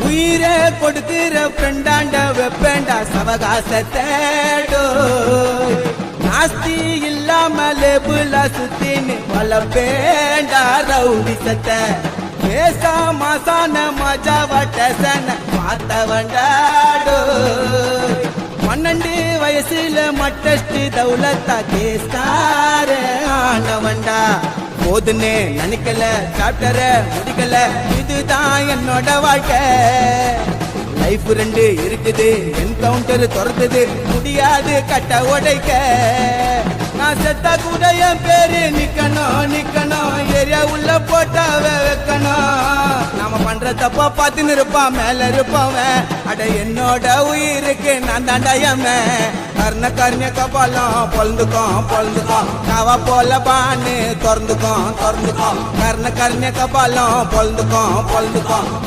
உயிரை கொடுக்கிற ஃப்ரெண்டாண்ட வெப்பேண்டா சவகாசத்தேடோ நாஸ்தி இல்லாம லேபுல சுத்தின்னு வளப்பேண்டா ரவுடிசத்தை பேசா மாசான மஜாவட்ட சன மாத்தவண்டாடோ 12 வயசுல மட்டஸ்ட் தௌலத்தா கேஸ்கார ஆனவண்டா போதுன்னு நினைக்கல சாப்டர முடிக்கல இதுதான் என்னோட வாழ்க்கை லைஃப் 2 இருக்குது என்கவுண்டர் துறந்தது முடியாது கட்ட உடைக்க நான் செத்தா கூட என் பேரு நிக்கணும் ஏரியா உள்ள போட்டாவ வைக்கணும் நாம பண்ற தப்பா பார்த்துன்னு இருப்பான் மேல இருப்பவன் அட என்னோட உயிருக்கு நான் தாண்டாயமே கர்ண கபாலம் பொழுந்துக்கும் காவா போல பான்னு திறந்துக்கும் கர்ண கபாலம் பொழுந்துக்கும்